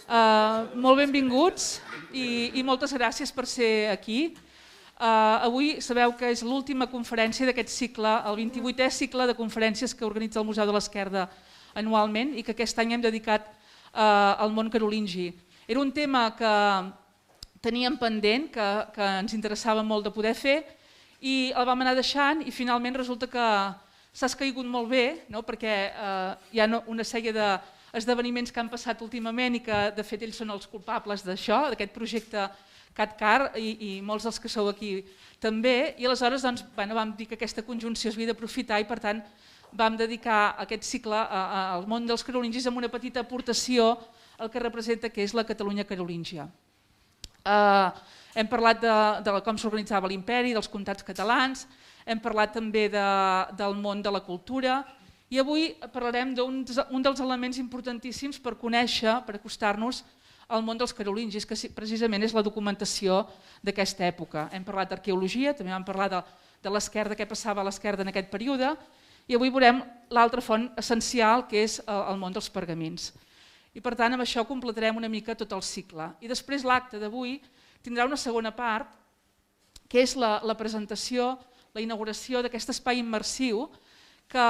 Molt benvinguts i moltes gràcies per ser aquí. Avui sabeu que és l'última conferència d'aquest cicle, el 28è cicle de conferències que organitza el Museu de l'Esquerda anualment i que aquest any hem dedicat al món carolingi. Era un tema que teníem pendent, que ens interessava molt de poder fer i el vam anar deixant i finalment resulta que s'ha escaigut molt bé, perquè hi ha una sèrie d'esdeveniments que han passat últimament i que de fet ells són els culpables d'això, d'aquest projecte CatCar i molts dels que sou aquí també, i aleshores vam dir que aquesta conjunció es havia d'aprofitar i per tant vam dedicar aquest cicle al món dels carolingis amb una petita aportació al que representa que és la Catalunya carolíngia. Hem parlat de com s'organitzava l'imperi, dels comtats catalans, hem parlat també del món de la cultura i avui parlarem d'un dels elements importantíssims per conèixer, per acostar-nos al món dels carolingis, que precisament és la documentació d'aquesta època. Hem parlat d'arqueologia, també vam parlar de l'esquerda, què passava a l'esquerda en aquest període, i avui veurem l'altra font essencial, que és el món dels pergamins. I per tant, amb això completarem una mica tot el cicle. I després l'acte d'avui tindrà una segona part, que és la presentació, la inauguració d'aquest espai immersiu que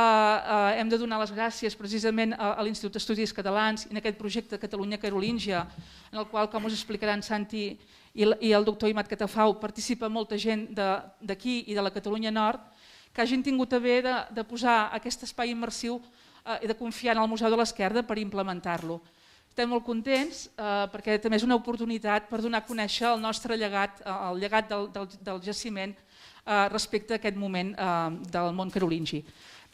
hem de donar les gràcies precisament a l'Institut d'Estudis Catalans i en aquest projecte Catalunya Carolíngia, en el qual, com us explicaran Santi i el doctor Imad Catafau, participa molta gent d'aquí i de la Catalunya Nord, que hagin tingut a bé de posar aquest espai immersiu i de confiar en el Museu de l'Esquerda per implementar-lo. Estem molt contents perquè també és una oportunitat per donar a conèixer el nostre llegat, el llegat del jaciment respecte a aquest moment del món carolingi.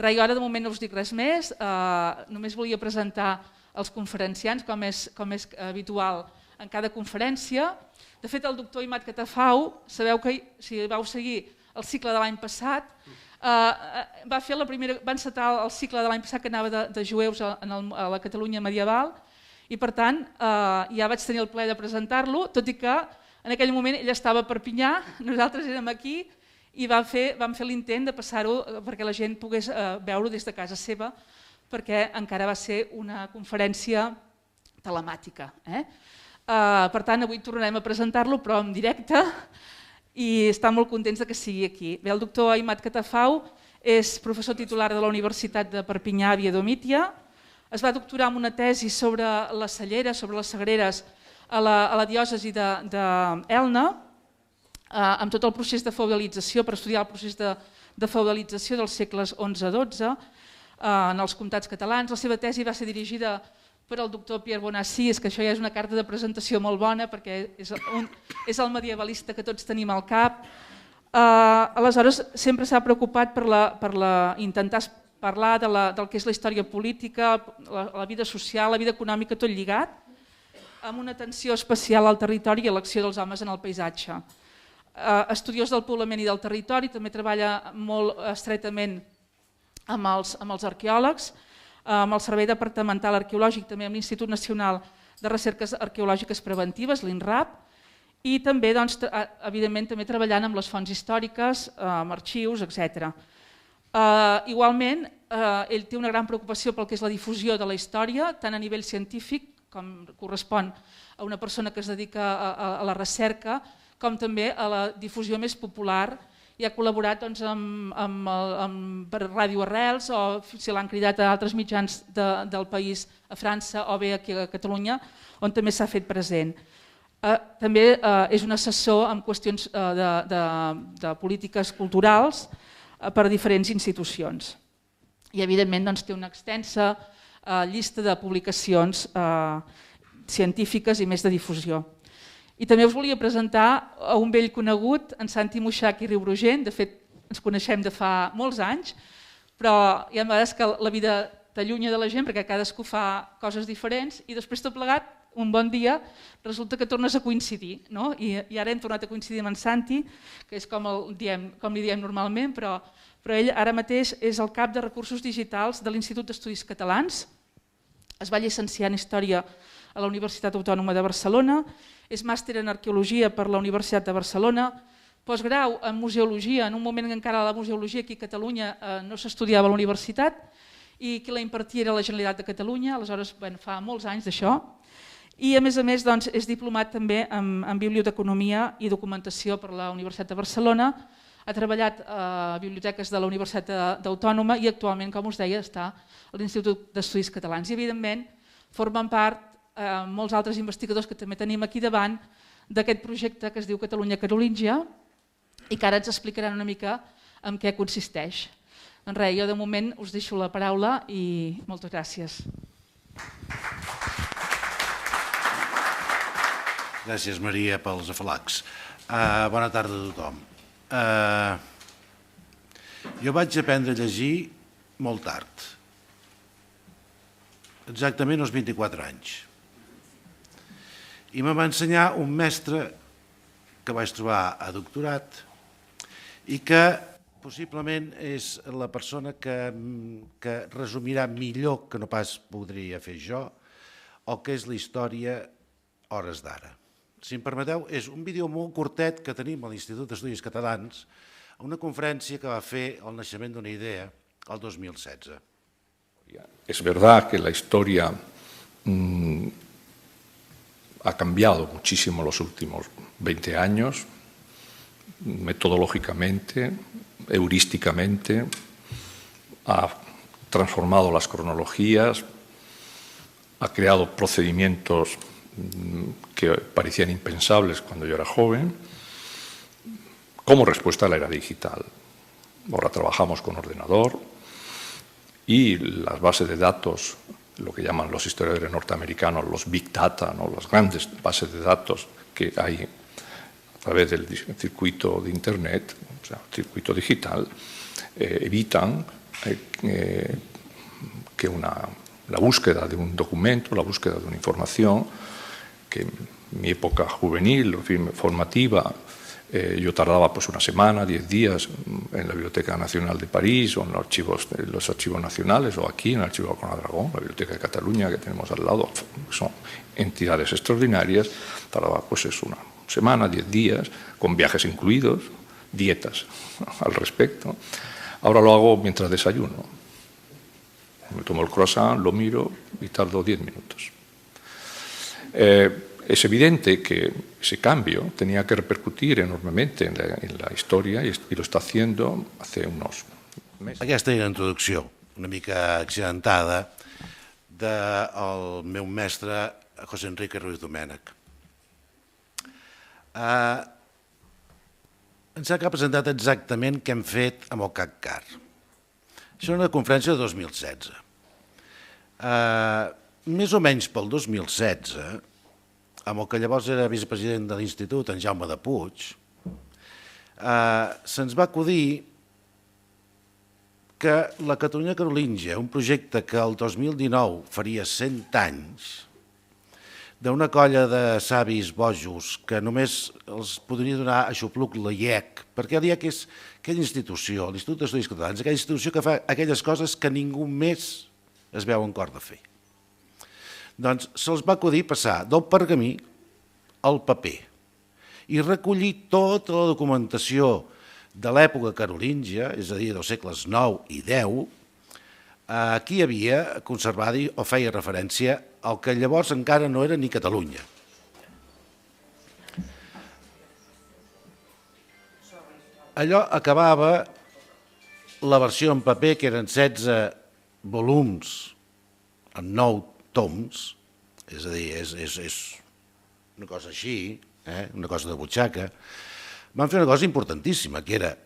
I ara de moment no us dic res més, només volia presentar els conferenciants com és habitual en cada conferència. De fet, el doctor Imad Catafau, sabeu que si vau seguir el cicle de l'any passat, va encetar el cicle de l'any passat que anava de jueus a la Catalunya medieval i per tant ja vaig tenir el plaer de presentar-lo, tot i que en aquell moment ell estava a Perpinyà, nosaltres érem aquí i vam fer l'intent de passar-ho perquè la gent pogués veure-ho des de casa seva, perquè encara va ser una conferència telemàtica. Per tant, avui tornarem a presentar-lo, però en directe, i estem molt contents que sigui aquí. Bé, el doctor Imad Catafau és professor titular de la Universitat de Perpinyà Via Domitia, es va doctorar en una tesi sobre les celleres, sobre les sagreres a la diòcesi d'Elna, amb tot el procés de feudalització, per estudiar el procés de feudalització dels segles XI-XII en els comtats catalans. La seva tesi va ser dirigida per el doctor Pierre Bonassís, que això ja és una carta de presentació molt bona perquè és el medievalista que tots tenim al cap. Aleshores, sempre s'ha preocupat per intentar parlar del que és la història política, la vida social, la vida econòmica, tot lligat, amb una atenció especial al territori i a l'acció dels homes en el paisatge. Estudiós del poblament i del territori, també treballa molt estretament amb els arqueòlegs, amb el Servei Departamental Arqueològic, també amb l'Institut Nacional de Recerques Arqueològiques Preventives, l'INRAP, i també, evidentment, també treballant amb les fonts històriques, amb arxius, etc. Igualment, ell té una gran preocupació pel que és la difusió de la història, tant a nivell científic, com correspon a una persona que es dedica a la recerca, com també a la difusió més popular i ha col·laborat amb Ràdio Arrels o si l'han cridat a altres mitjans del país, a França o bé aquí a Catalunya, on també s'ha fet present. També és un assessor en qüestions de polítiques culturals per a diferents institucions. I evidentment té una extensa llista de publicacions científiques i més de difusió. I també us volia presentar a un vell conegut, en Santi Muixach i Riubrogent, de fet ens coneixem de fa molts anys, però hi ha vegades que la vida t'allunya de la gent perquè cadascú fa coses diferents i després tot plegat, un bon dia, resulta que tornes a coincidir. I ara hem tornat a coincidir amb en Santi, que és com li diem normalment, però ell ara mateix és el cap de recursos digitals de l'Institut d'Estudis Catalans, es va llicenciar en Història a la Universitat Autònoma de Barcelona, és màster en Arqueologia per la Universitat de Barcelona, postgrau en Museologia, en un moment en què encara la Museologia aquí a Catalunya no s'estudiava a la universitat i qui la impartia era la Generalitat de Catalunya, aleshores fa molts anys d'això, I a més és diplomat també en Biblioteconomia i Documentació per la Universitat de Barcelona, ha treballat a biblioteques de la Universitat Autònoma i actualment, com us deia, està a l'Institut d'Estudis Catalans. I evidentment formen part molts altres investigadors que també tenim aquí davant d'aquest projecte que es diu Catalunya Carolíngia i que ara ens explicaran una mica en què consisteix. Doncs res, jo de moment us deixo la paraula i moltes gràcies. Gràcies, Maria, pels afalacs. Bona tarda a tothom. Jo vaig aprendre a llegir molt tard, exactament als 24 anys. I me va ensenyar un mestre que vaig trobar a doctorat i que possiblement és la persona que resumirà millor que no pas podria fer jo el que és la història hores d'ara. Si em permeteu, és un vídeo molt curtet que tenim a l'Institut d'Estudis Catalans a una conferència que va fer el naixement d'una idea el 2016. Es verdad que la historia ha cambiado muchísimo los últimos 20 años, metodológicamente, heurísticamente, ha transformado las cronologías, ha creado procedimientos que parecían impensables cuando yo era joven, como respuesta a la era digital. Ahora trabajamos con ordenador y las bases de datos, lo que llaman los historiadores norteamericanos los big data, ¿no? Las grandes bases de datos que hay a través del circuito de Internet, o sea, circuito digital, evitan que la búsqueda de un documento, la búsqueda de una información, que en mi época juvenil, formativa, yo tardaba pues una semana, 10 días en la Biblioteca Nacional de París o en los archivos nacionales o aquí en el Archivo Alcalá de Aragón, la Biblioteca de Cataluña que tenemos al lado, son entidades extraordinarias, tardaba pues eso, una semana, 10 días, con viajes incluidos, dietas al respecto. Ahora lo hago mientras desayuno. Me tomo el croissant, lo miro y tardo 10 minutos. Es evidente que ese cambio tenía que repercutir enormemente en la historia y lo está haciendo hace unos meses. Aquesta era la introducció, una mica accidentada, del meu mestre José Enrique Ruiz Domènech. Ens ha presentat exactament què hem fet amb el CACCAR. Això era una conferència de 2016. Més o menys pel 2016, amb el que llavors era vicepresident de l'Institut, en Jaume de Puig, se'ns va acudir que la Catalunya Carolíngia, un projecte que el 2019 faria 100 anys, d'una colla de savis bojos que només els podria donar a xupluc la IEC, perquè l'IEC és aquella institució, l'Institut d'Estudis Catalans, aquella institució que fa aquelles coses que ningú més es veu en cor de fer. Doncs se'ls va acudir passar del pergamí al paper i recollir tota la documentació de l'època carolíngia, és a dir, dels segles IX i X, aquí hi havia conservat o feia referència al que llavors encara no era ni Catalunya. Allò acabava la versió en paper, que eren 16 volums en 9 toms, és a dir, és una cosa així, una cosa de butxaca. Van fer una cosa importantíssima, que era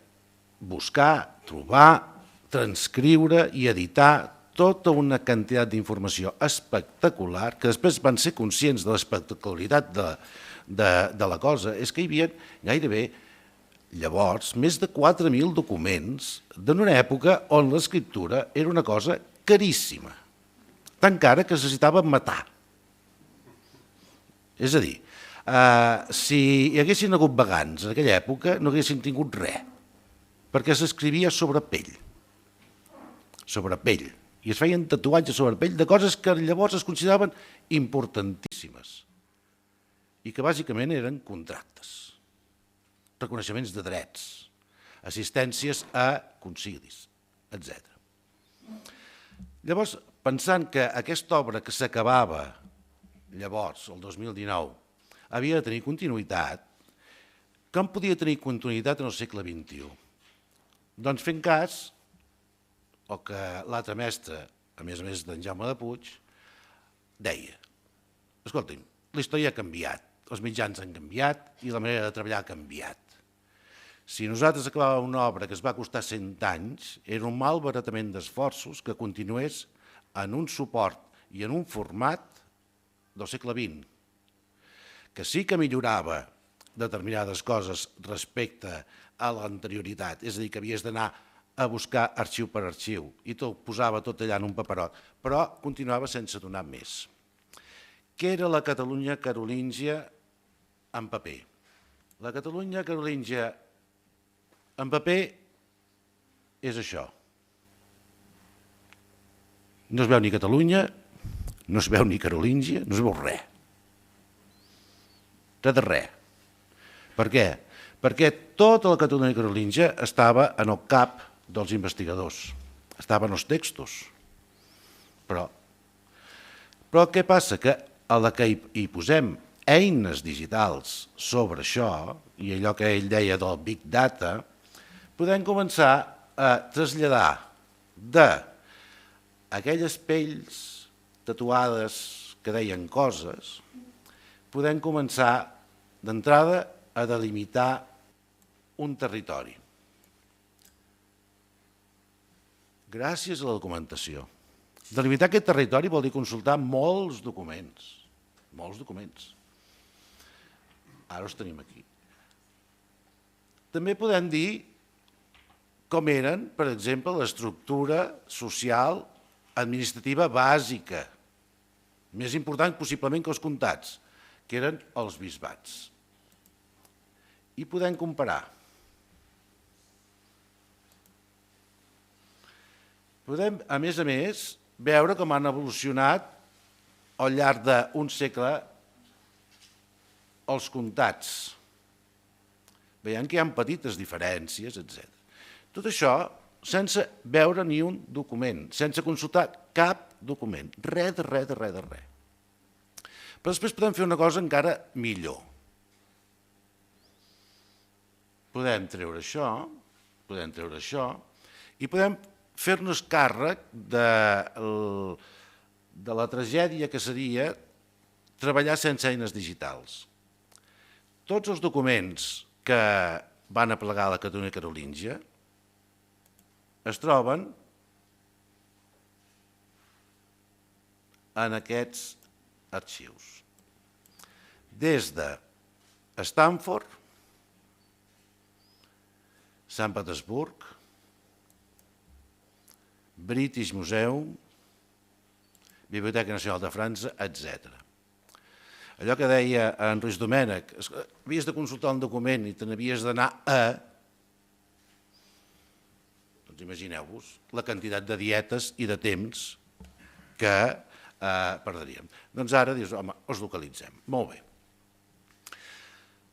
buscar, trobar, transcriure i editar tota una quantitat d'informació espectacular, que després van ser conscients de l'espectacularitat de la cosa, és que hi havia gairebé, llavors, més de 4.000 documents d'una època on l'escriptura era una cosa caríssima, tan cara que es necessitava matar. És a dir, si hi haguessin hagut vegans en aquella època no haguessin tingut res, perquè s'escrivia sobre pell, i es feien tatuatges sobre pell de coses que llavors es consideraven importantíssimes i que bàsicament eren contractes, reconeixements de drets, assistències a concilis, etc. Llavors, pensant que aquesta obra que s'acabava llavors, el 2019, havia de tenir continuïtat, com podia tenir continuïtat en el segle XXI? Doncs fent cas el que l'altre mestre, a més d'en Jaume de Puig, deia: escolti'm, la història ha canviat, els mitjans han canviat i la manera de treballar ha canviat. Si nosaltres acabàvem una obra que es va costar 100 anys, era un malbaratament d'esforços que continués en un suport i en un format del segle XX, que sí que millorava determinades coses respecte a l'anterioritat, és a dir, que havies d'anar a buscar arxiu per arxiu i posava tot allà en un paperot, però continuava sense donar més. Què era la Catalunya carolíngia en paper? La Catalunya carolíngia en paper és això. No es veu ni Catalunya, no es veu ni carolíngia, no es veu res. Res de res. Per què? Perquè tota la Catalunya carolíngia estava en el cap dels investigadors, estava en els textos. Però què passa? Que a la que hi posem eines digitals sobre això, i allò que ell deia del Big Data, podem començar a traslladar d'aquelles pells tatuades que deien coses, podem començar d'entrada a delimitar un territori. Gràcies a la documentació. Delimitar aquest territori vol dir consultar molts documents. Molts documents. Ara els tenim aquí. També podem dir com eren, per exemple, l'estructura social administrativa bàsica, més important possiblement que els comtats, que eren els bisbats. I podem comparar. Podem, a més, veure com han evolucionat al llarg d'un segle els comtats. Veiem que hi ha petites diferències, etc. Tot això sense veure ni un document, sense consultar cap document, res. Però després podem fer una cosa encara millor. Podem treure això i podem fer-nos càrrec de la tragèdia que seria treballar sense eines digitals. Tots els documents que van aplegar la Catalunya carolíngia es troben en aquests arxius. Des de Stanford, Sant Petersburg, British Museum, Biblioteca Nacional de França, etc. Allò que deia en Ruiz Domènech, havies de consultar un document i te n'havies d'anar a... Doncs imagineu-vos la quantitat de dietes i de temps que perdríem. Doncs ara dius, home, els localitzem. Molt bé.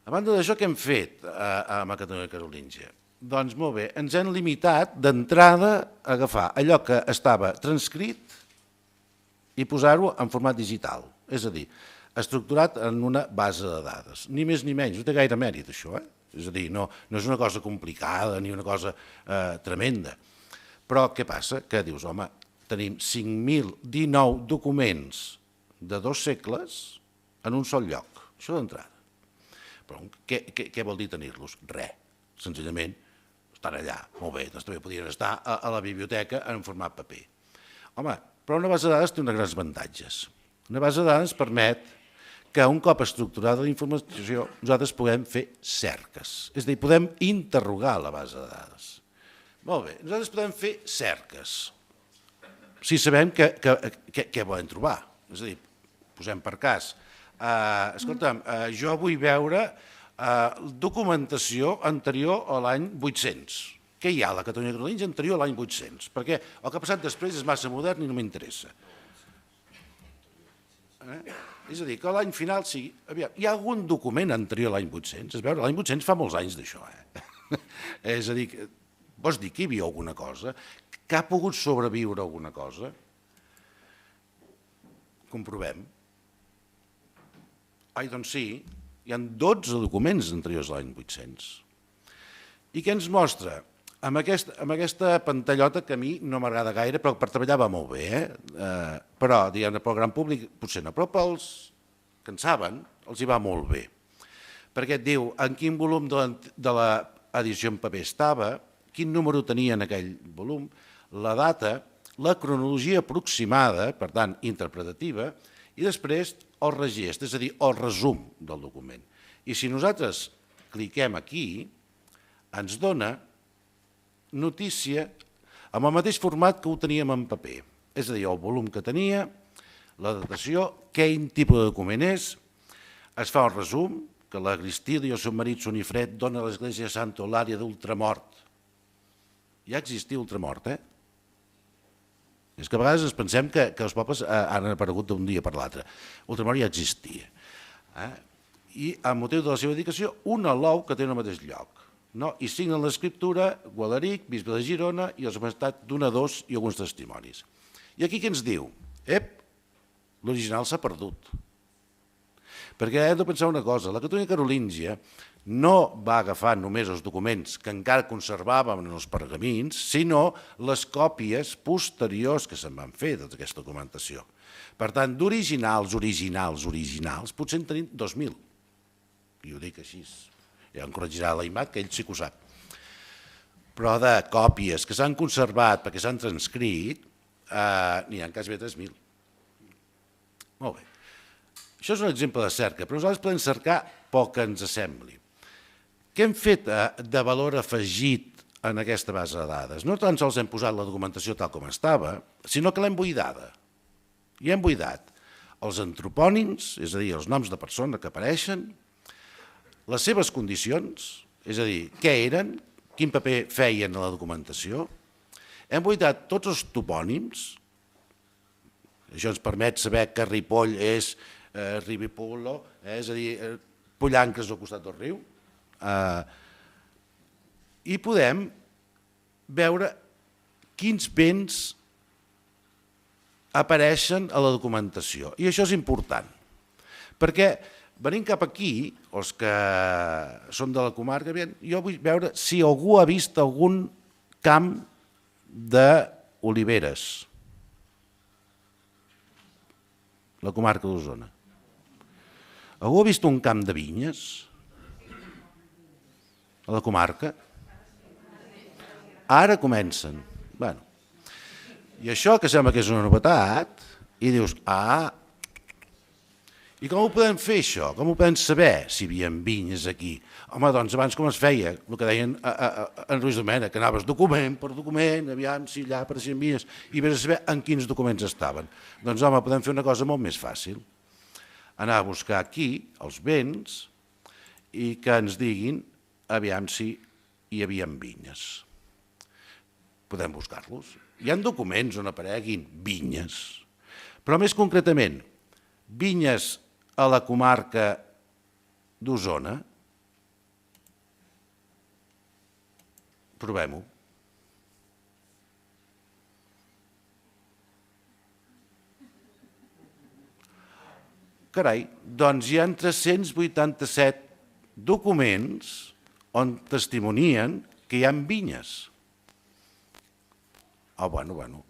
A banda d'això, què hem fet amb la Catalunya carolíngia? Doncs molt bé, ens hem limitat d'entrada a agafar allò que estava transcrit i posar-ho en format digital, és a dir, estructurat en una base de dades. Ni més ni menys, no té gaire mèrit això, és a dir, no és una cosa complicada ni una cosa tremenda. Però què passa? Que dius, home, tenim 5.019 documents de 2 segles en un sol lloc, això d'entrada. Però què vol dir tenir-los? Res, senzillament estan allà, molt bé, doncs també podrien estar a la biblioteca en format paper. Home, però una base de dades té uns grans avantatges. Una base de dades permet que un cop estructurada la informació nosaltres puguem fer cerques, és a dir, podem interrogar la base de dades. Molt bé, nosaltres podem fer cerques si sabem què volem trobar. És a dir, posem per cas, escolta'm, jo vull veure documentació anterior a l'any 800. Què hi ha a la Catalunya carolíngia anterior a l'any 800? Perquè el que ha passat després és massa modern i no m'interessa. És a dir, que l'any final sigui... Hi ha algun document anterior a l'any 800? És veure, l'any 800 fa molts anys d'això. És a dir, vols dir que hi havia alguna cosa? Que ha pogut sobreviure alguna cosa? Comprovem. Ai, doncs sí, hi ha 12 documents anteriors a l'any 800. I què ens mostra? Amb aquesta pantallota que a mi no m'agrada gaire, però per treballar va molt bé, però, diguem-ne, pel gran públic potser no, però pels que en saben els hi va molt bé. Perquè et diu en quin volum de l'edició en paper estava, quin número tenia en aquell volum, la data, la cronologia aproximada, per tant, interpretativa, i després el regist, és a dir, el resum del document. I si nosaltres cliquem aquí, ens dona notícia amb el mateix format que ho teníem en paper. És a dir, el volum que tenia, la datació, quin tipus de document és, es fa el resum, que la Cristina i el seu marit Sonifred dona a l'església de Santa Eulària d'Ultramort. Ja existia Ultramort, eh? És que a vegades ens pensem que els pobles han aparegut d'un dia per l'altre. Ultramort ja existia. I, amb motiu de la seva dedicació, un alou que té en el mateix lloc. I signen l'escriptura Gualaric, bisbe de Girona, i els estat donadors i alguns testimonis. I aquí què ens diu? L'original s'ha perdut. Perquè hem de pensar una cosa, la Catòlica Carolíngia no va agafar només els documents que encara conservàvem en els pergamins, sinó les còpies posteriors que se'n van fer d'aquesta documentació. Per tant, d'originals, potser en tenim 2.000. I ho dic així. Ja em corregirà l'Aimat, que ell sí que ho sap. Però de còpies que s'han conservat perquè s'han transcrit, n'hi ha quasi 3.000. Molt bé. Això és un exemple de cerca, però nosaltres podem cercar pel que ens sembli. Què hem fet de valor afegit en aquesta base de dades? No tan sols hem posat la documentació tal com estava, sinó que l'hem buidada. I hem buidat els antropònims, és a dir, els noms de persona que apareixen, les seves condicions, és a dir, què eren, quin paper feien a la documentació. Hem buidat tots els topònims, això ens permet saber que Ripoll és Rivipollo, és a dir, Pollancres al costat del riu, i podem veure quins béns apareixen a la documentació. I això és important, perquè venint cap aquí, els que són de la comarca, jo vull veure si algú ha vist algun camp d'oliveres, la comarca d'Osona. Algú ha vist un camp de vinyes a la comarca? Ara comencen. I això que sembla que és una novetat, i dius, i com ho podem fer això? Com ho podem saber si hi havia vinyes aquí? Home, doncs abans com es feia, el que deien en Ruiz Domènech, que anaves document per document, aviam si allà apareixien vinyes, i vés a saber en quins documents estaven. Doncs home, podem fer una cosa molt més fàcil. Anar a buscar aquí els béns i que ens diguin aviam si hi havia vinyes. Podem buscar-los. Hi ha documents on apareguin vinyes, però més concretament, vinyes a la comarca d'Osona. Provem-ho. Carai, doncs hi ha 387 documents on testimonien que hi ha vinyes. Bueno.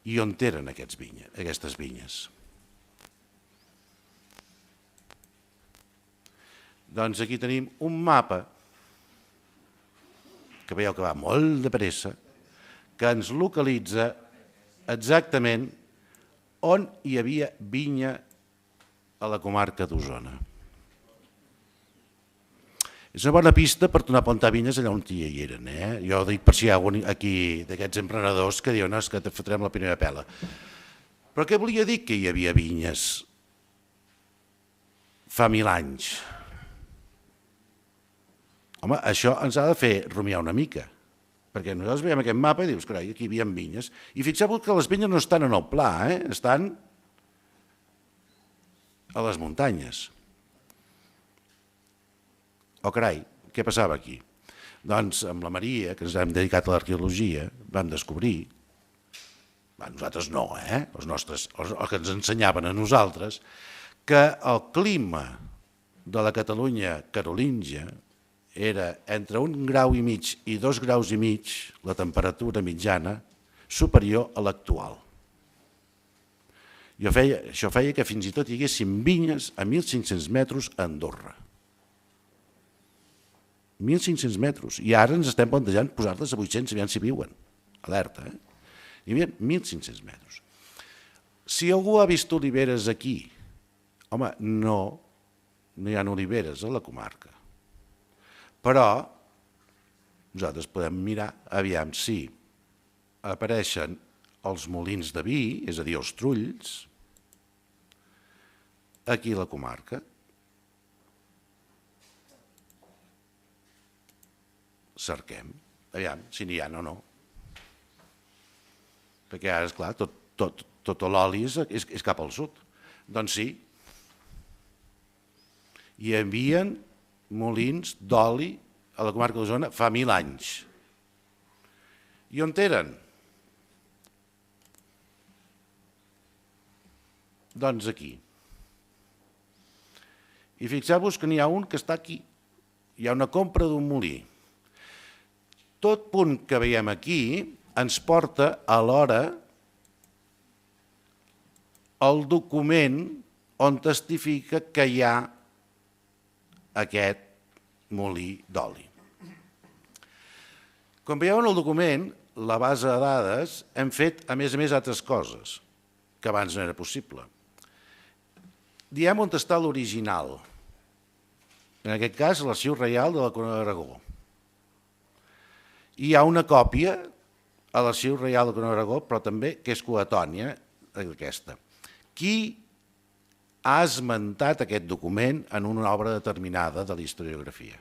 I on eren aquestes vinyes? Doncs aquí tenim un mapa, que veieu que va molt de pressa, que ens localitza exactament on hi havia vinya a la comarca d'Osona. És una bona pista per tornar a plantar vinyes allà on hi eren. Jo dic per si hi ha algun aquí d'aquests emprenedors que diuen que te fotrem la primera pela. Però què volia dir que hi havia vinyes fa 1000 anys? Home, això ens ha de fer rumiar una mica, perquè nosaltres veiem aquest mapa i dius, carai, aquí hi havia vinyes. I fixeu-vos que les vinyes no estan en el pla, estan a les muntanyes. Carai, què passava aquí? Doncs amb la Maria, que ens hem dedicat a l'arqueologia, vam descobrir, nosaltres no, els que ens ensenyaven a nosaltres, que el clima de la Catalunya carolíngia era entre 1,5 graus i 2,5 graus, la temperatura mitjana, superior a l'actual. Això feia que fins i tot hi haguessin vinyes a 1.500 metres a Andorra. 1.500 metres. I ara ens estem plantejant posar-les a 800, aviam si viuen. Alerta, eh? Hi havia 1.500 metres. Si algú ha vist oliveres aquí, home, no hi ha oliveres a la comarca. Però nosaltres podem mirar, aviam si apareixen els molins de vi, és a dir, els trulls, aquí a la comarca. Cerquem, aviam si n'hi ha o no. Perquè ara, esclar, tot l'oli és cap al sud. Doncs sí, hi havia molins d'oli a la comarca d'Osona fa 1000 anys. I on eren? Doncs aquí. I fixeu-vos que n'hi ha un que està aquí. Hi ha una compra d'un molí. Tot punt que veiem aquí ens porta alhora el document on testifica que hi ha aquest molí d'oli. Com veieu en el document, la base de dades, hem fet, a més, altres coses que abans no era possible. Diem on està l'original. En aquest cas, l'Arxiu Reial de la Corona d'Aragó. Hi ha una còpia a l'Arxiu Reial de la Corona d'Aragó, però també que és coetònia d'aquesta. Qui ha esmentat aquest document en una obra determinada de la historiografia?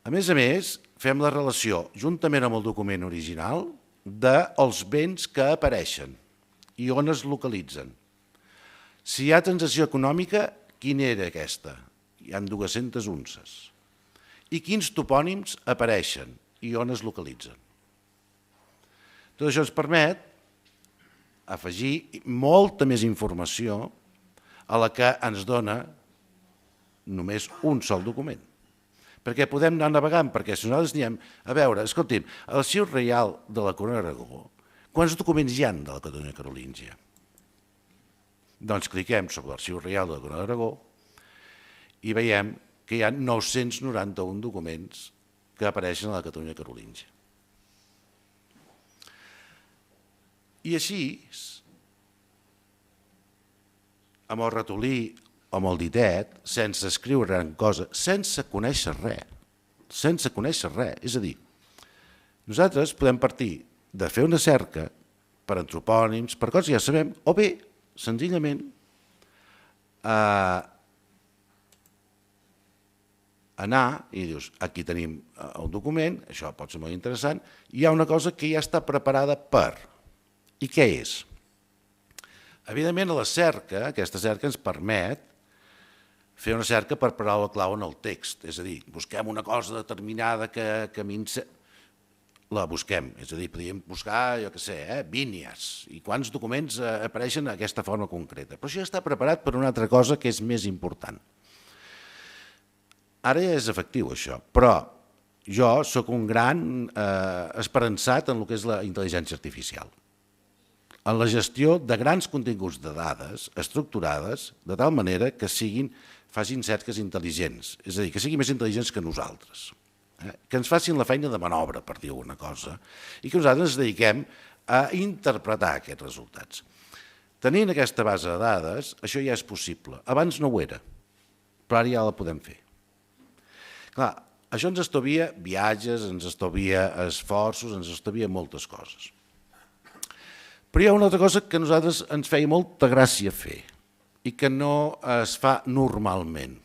A més, fem la relació, juntament amb el document original, dels béns que apareixen i on es localitzen. Si hi ha transacció econòmica, quina era aquesta? Hi ha 200 unces. I quins topònims apareixen i on es localitzen? Tot això ens permet afegir molta més informació a la que ens dona només un sol document. Perquè podem anar navegant, perquè si nosaltres diem, a veure, escolti'm, a l'Arxiu Reial de la Corona d'Aragó, quants documents hi ha de la Catalunya carolíngia? Doncs cliquem sobre l'Arxiu Reial de la Corona d'Aragó i veiem que hi ha 991 documents que apareixen a la Catalunya carolíngia. I així, amb el ratolí o amb el ditet, sense escriure gran cosa, sense conèixer res, és a dir, nosaltres podem partir de fer una cerca per antropònims, per coses que ja sabem, o bé, senzillament, anar i dius, aquí tenim el document, això pot ser molt interessant, hi ha una cosa que ja està preparada per. I què és? Evidentment, la cerca, aquesta cerca ens permet fer una cerca per paraula clau en el text, és a dir, busquem una cosa determinada que a mi la busquem, és a dir, podríem buscar, jo què sé, vinyes, i quants documents apareixen d'aquesta forma concreta. Però això ja està preparat per una altra cosa que és més important. Ara ja és efectiu, això, però jo sóc un gran esperançat en el que és la intel·ligència artificial, en la gestió de grans continguts de dades estructurades de tal manera que facin cerques intel·ligents, és a dir, que siguin més intel·ligents que nosaltres, que ens facin la feina de manobra, per dir alguna cosa, i que nosaltres ens dediquem a interpretar aquests resultats. Tenint aquesta base de dades, això ja és possible. Abans no ho era, però ara ja la podem fer. Clar, això ens estalvia viatges, ens estalvia esforços, ens estalvia moltes coses. Però hi ha una altra cosa que a nosaltres ens feia molta gràcia fer i que no es fa normalment.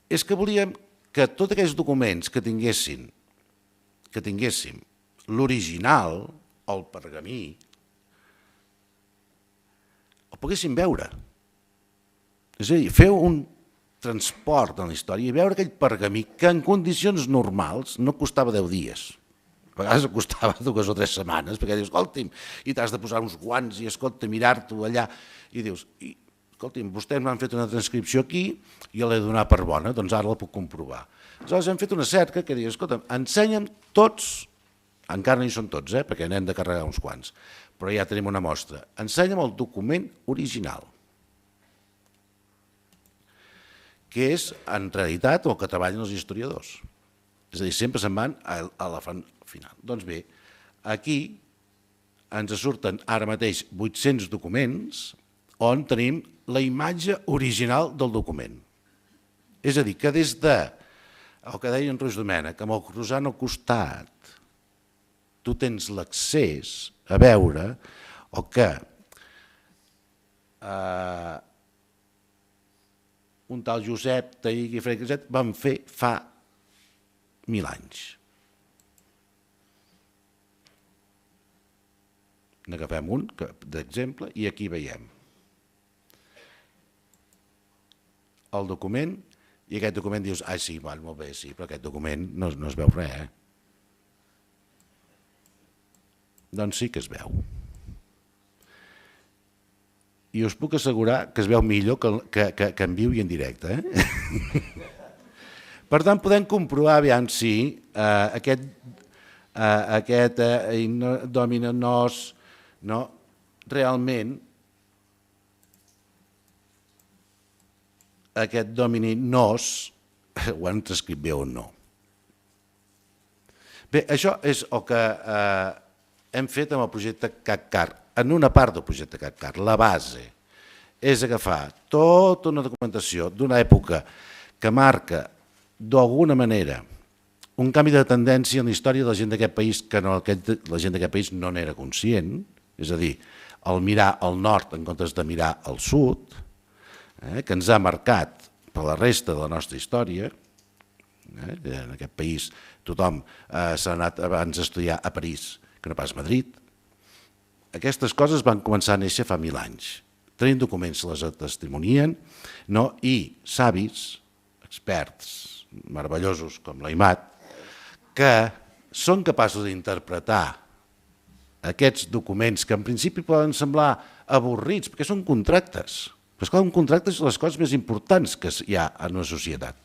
És que volíem que tots aquells documents que tinguéssim l'original, el pergamí, el poguéssim veure. És a dir, fer un transport en la història i veure aquell pergamí que en condicions normals no costava 10 dies. A vegades costava 2 o 3 setmanes, perquè dius, escolti'm, i t'has de posar uns guants i, escolta, mirar-t'ho allà, i dius, escolti'm, vostès m'han fet una transcripció aquí i l'he de donar per bona, doncs ara la puc comprovar. Aleshores hem fet una cerca que diu, escolta'm, ensenya'm tots, encara no hi són tots, perquè n'hem de carregar uns quants, però ja tenim una mostra, ensenya'm el document original, que és, en realitat, el que treballen els historiadors. És a dir, sempre se'n van a la final. Doncs bé, aquí ens surten ara mateix 800 documents on tenim la imatge original del document. És a dir, que des de, el que deia en Ruiz Domènech, amb el croissant al costat, tu tens l'accés a veure el que un tal Josep Taigui i Freicaset van fer fa 1000 anys. N'agafem un d'exemple i aquí veiem el document i aquest document dius, sí, molt bé, sí, però aquest document no es veu res. Doncs sí que es veu. I us puc assegurar que es veu millor que en viu i en directe. Per tant, podem comprovar aviam si aquest domina nos realment aquest domini nos ho han transcrit bé o no. Bé, això és el que hem fet amb el projecte CACCAR. En una part del projecte CACCAR, la base és agafar tota una documentació d'una època que marca d'alguna manera un canvi de tendència en la història de la gent d'aquest país que la gent d'aquest país no n'era conscient, és a dir, el mirar al nord en comptes de mirar al sud, que ens ha marcat per la resta de la nostra història. En aquest país tothom s'ha anat abans a estudiar a París que no pas a Madrid. Aquestes coses van començar a néixer fa 1000 anys. Tenim documents que les testimonien i savis, experts meravellosos com l'Aimat, que són capaços d'interpretar aquests documents que en principi poden semblar avorrits, perquè són contractes. Però esclar, un contracte és les coses més importants que hi ha en una societat.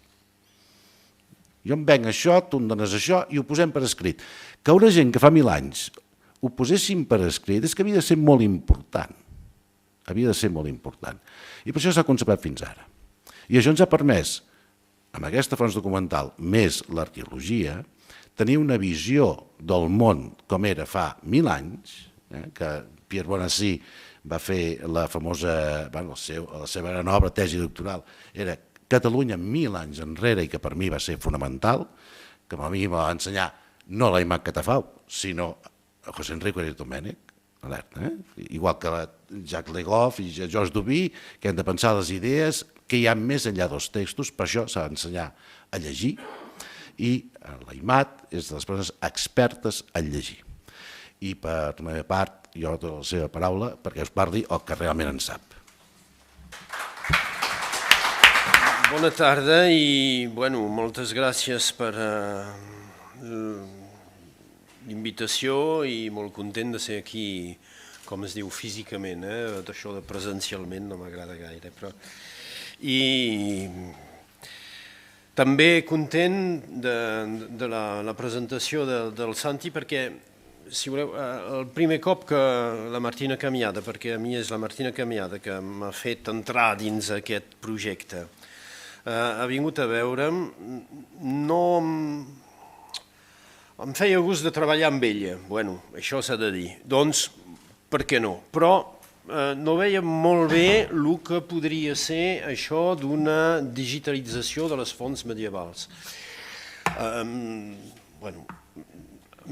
Jo em venc això, tu em dones això i ho posem per escrit. Que una gent que fa 1000 anys ho posessin per escrit és que havia de ser molt important. Havia de ser molt important. I per això s'ha conservat fins ara. I això ens ha permès, amb aquesta fons documental, més l'arqueologia, tenir una visió del món com era fa 1000 anys, que Pierre Bonassy va fer la famosa, la seva gran obra, tesi doctoral, era Catalunya 1000 anys enrere i que per mi va ser fonamental, que a mi m'ha ensenyar no l'Aimat Catafau, sinó a José Enrique Ruiz Domènech, igual que Jacques Le Goff i Georges Duby, que hem de pensar les idees que hi ha més enllà dels textos, per això s'ha d'ensenyar a llegir, i l'Aimat és de les persones expertes en llegir. I per la meva part, jo dono la seva paraula perquè us parli el que realment en sap. Bona tarda i moltes gràcies per l'invitació i molt content de ser aquí, com es diu, físicament, d'això de presencialment no m'agrada gaire, però... I també content de la presentació del Santi perquè, si voleu, el primer cop que la Martina Camiada, perquè a mi és la Martina Camiada que m'ha fet entrar dins aquest projecte, ha vingut a veure'm, no em feia gust de treballar amb ella, això s'ha de dir, doncs per què no, però no veia molt bé el que podria ser això d'una digitalització de les fonts medievals.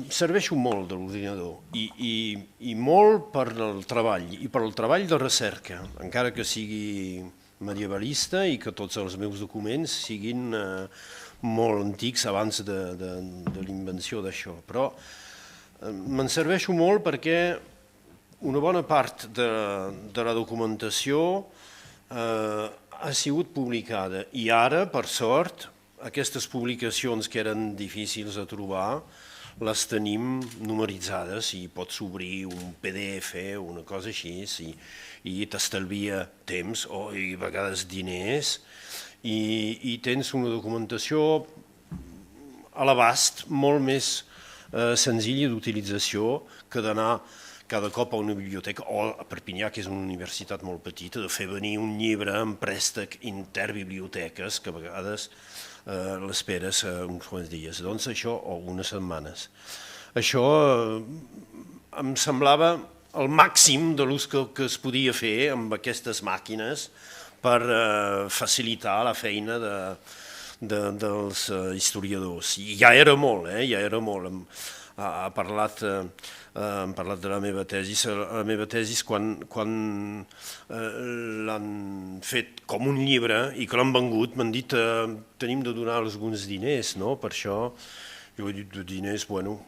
Serveixo molt de l'ordinador i molt per al treball, i per al treball de recerca, encara que sigui medievalista i que tots els meus documents siguin molt antics abans de l'invenció d'això. Però me'n serveixo molt perquè una bona part de la documentació ha sigut publicada i ara, per sort, aquestes publicacions que eren difícils de trobar, les tenim numeritzades i pots obrir un PDF o una cosa així i t'estalvia temps i a vegades diners i tens una documentació a l'abast molt més senzilla d'utilització que d'anar cada cop a una biblioteca o a Perpinyà, que és una universitat molt petita, de fer venir un llibre en préstec interbiblioteques que a vegades l'esperes uns quants dies, doncs això, o unes setmanes. Això em semblava el màxim de l'ús que es podia fer amb aquestes màquines per facilitar la feina dels historiadors. I ja era molt, ja era molt. Hem parlat de la meva tesi. La meva tesi, quan l'han fet com un llibre i que l'han vengut, m'han dit tenim de donar alguns diners, no? Per això jo he dit de diners, bueno,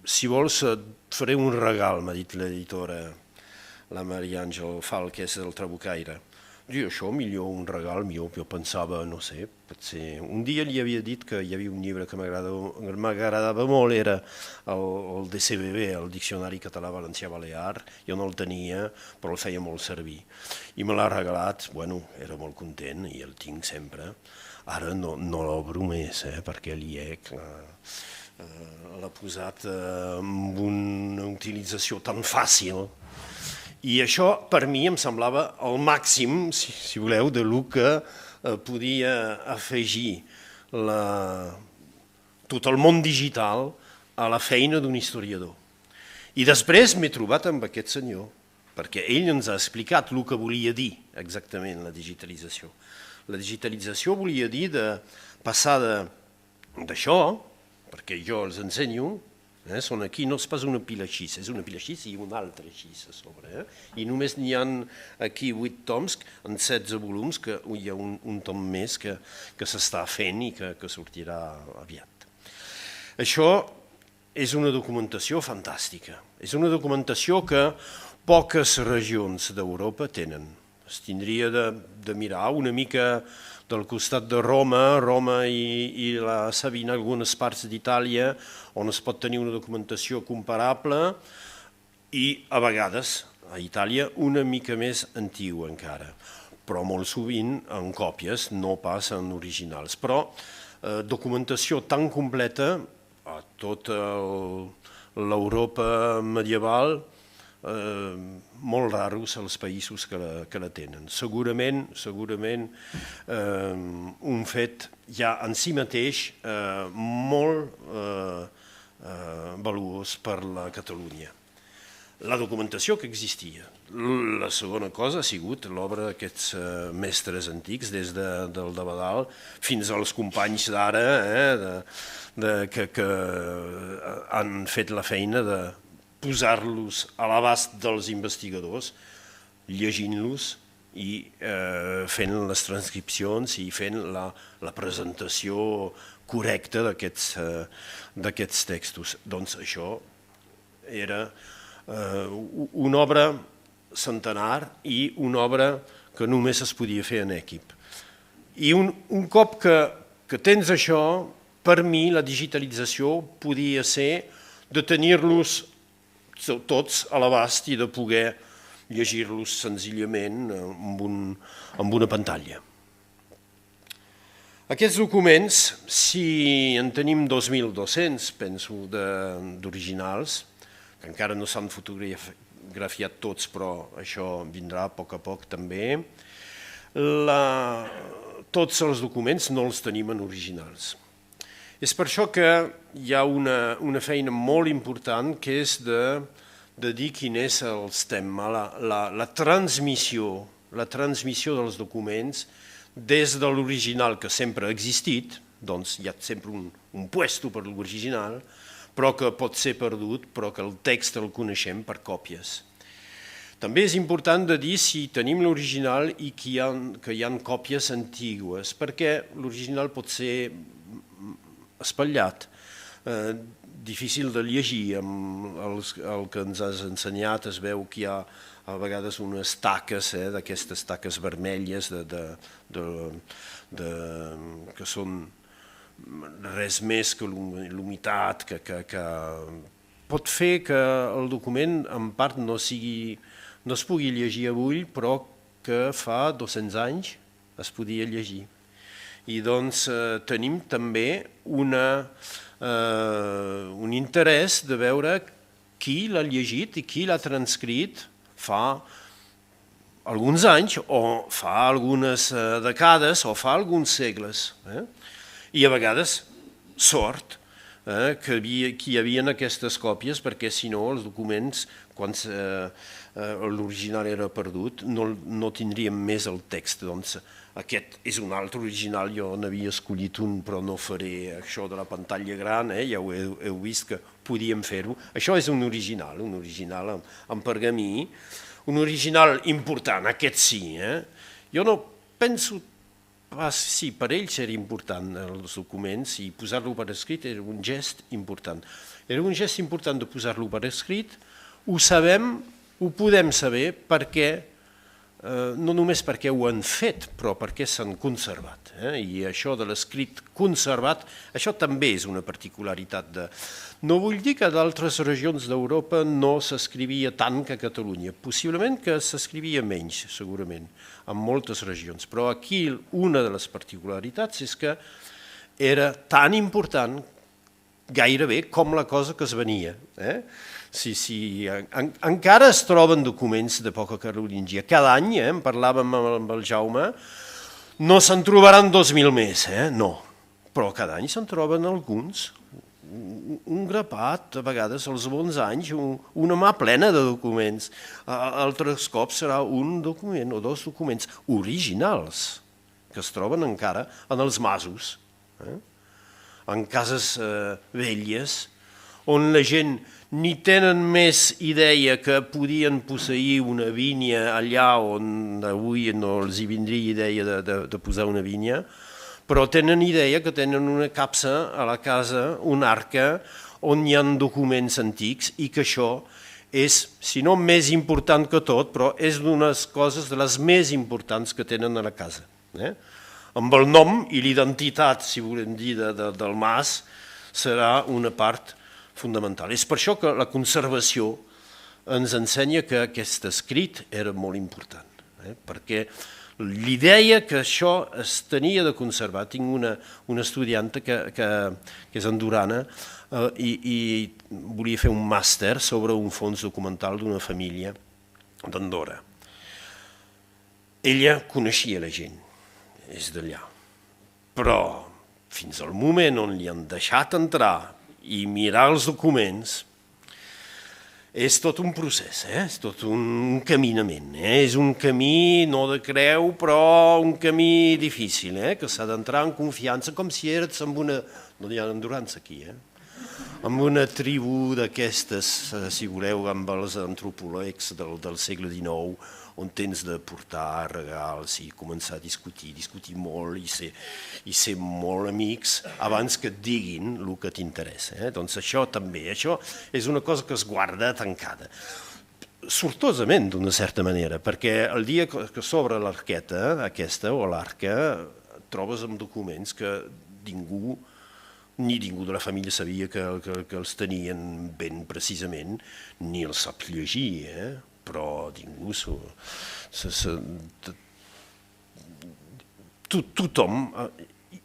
si vols et faré un regal, m'ha dit l'editora, la Maria Àngel Fal, que és del Trabucaire. I això, millor un regal, millor, jo pensava, no sé, potser... Un dia li havia dit que hi havia un llibre que m'agradava molt, era el DCBB, el Diccionari Català Valencià Balear, jo no el tenia, però el feia molt servir. I me l'ha regalat, bueno, era molt content i el tinc sempre. Ara no l'obro més, perquè l'IEC l'ha posat amb una utilització tan fàcil. I això, per mi, em semblava el màxim, si voleu, de lo que podia afegir tot el món digital a la feina d'un historiador. I després m'he trobat amb aquest senyor, perquè ell ens ha explicat el que volia dir exactament la digitalització. La digitalització volia dir de passar d'això, perquè jo els ensenyo, són aquí, no és pas una pila així, és una pila així i una altra així a sobre. I només n'hi ha aquí 8 toms, en 16 volums, que hi ha un tom més que s'està fent i que sortirà aviat. Això és una documentació fantàstica. És una documentació que poques regions d'Europa tenen. Es tindria de mirar una mica del costat de Roma i la Sabina, algunes parts d'Itàlia, on es pot tenir una documentació comparable i, a vegades, a Itàlia, una mica més antiga encara, però molt sovint en còpies, no pas en originals. Però documentació tan completa a tota l'Europa medieval, molt raros els països que la tenen. Segurament un fet ja en si mateix molt valuós per la Catalunya. La documentació que existia. La segona cosa ha sigut l'obra d'aquests mestres antics, des del d'Abadal fins als companys d'ara, que han fet la feina de posar-los a l'abast dels investigadors, llegint-los i fent les transcripcions i fent la presentació correcta d'aquests textos. Doncs això era una obra centenar i una obra que només es podia fer en equip. I un cop que tens això, per mi la digitalització podia ser de tenir-los tots a l'abast i de poder llegir-los senzillament amb una pantalla. Aquests documents, si en tenim 2.200, penso, d'originals, que encara no s'han fotografiat tots, però això vindrà a poc també, tots els documents no els tenim en originals. És per això que hi ha una feina molt important que és de dir quin és el tema, la transmissió dels documents des de l'original que sempre ha existit, doncs hi ha sempre un puesto per l'original, però que pot ser perdut, però que el text el coneixem per còpies. També és important de dir si tenim l'original i que hi ha còpies antigues, perquè l'original pot ser espatllat, difícil de llegir. Amb el que ens has ensenyat es veu que hi ha a vegades unes taques, d'aquestes taques vermelles que són res més que l'humitat, que pot fer que el document en part no es pugui llegir avui, però que fa 200 anys es podia llegir. I doncs tenim també un interès de veure qui l'ha llegit i qui l'ha transcrit fa alguns anys o fa algunes dècades o fa alguns segles. I a vegades sort que hi havia aquestes còpies, perquè si no els documents, quan l'original era perdut, no tindríem més el text. Doncs aquest és un altre original, jo n'havia escollit un, però no faré això de la pantalla gran, ja ho heu vist que podíem fer-ho. Això és un original en pergamí, un original important, aquest sí. Jo no penso pas, sí, per ells era important els documents i posar-lo per escrit era un gest important. Era un gest important de posar-lo per escrit, ho sabem, ho podem saber perquè, no només perquè ho han fet, però perquè s'han conservat. I això de l'escrit conservat, això també és una particularitat de... No vull dir que d'altres regions d'Europa no s'escrivia tant que a Catalunya. Possiblement que s'escrivia menys, segurament, en moltes regions. Però aquí una de les particularitats és que era tan important gairebé com la cosa que es venia. Encara es troben documents d'època carolíngia. Cada any, en parlàvem amb el Jaume, no se'n trobaran 2.000 més, no. Però cada any se'n troben alguns. Un grapat, a vegades als bons anys, una mà plena de documents. Altres cops serà un document o dos documents originals que es troben encara en els masos, en cases velles, on la gent ni tenen més idea que podien posseir una vinya allà on avui no els hi vindria idea de posar una vinya, però tenen idea que tenen una capsa a la casa, una arca, on hi ha documents antics i que això és, si no més important que tot, però és d'unes coses de les més importants que tenen a la casa. Amb el nom i l'identitat, si volem dir, del mas, serà una part fundamental. És per això que la conservació ens ensenya que aquest escrit era molt important, perquè l'idea que això es tenia de conservar, tinc una estudianta que és andorrana i volia fer un màster sobre un fons documental d'una família d'Andorra. Ella coneixia la gent, és d'allà, però fins al moment on li han deixat entrar i mirar els documents, és tot un procés, és tot un caminament, és un camí no de creu, però un camí difícil, que s'ha d'entrar en confiança, com si eres amb una... No hi ha endurants aquí, amb una tribu d'aquestes, si voleu, amb els antropòlegs del segle XIX, on tens de portar regals i començar a discutir molt i ser molt amics abans que et diguin el que t'interessa. Doncs això també, això és una cosa que es guarda tancada. Sortosament, d'una certa manera, perquè el dia que s'obre l'arqueta aquesta o l'arca, trobes amb documents que ni ningú de la família sabia que els tenien ben precisament, ni els sap llegir, però ningú tothom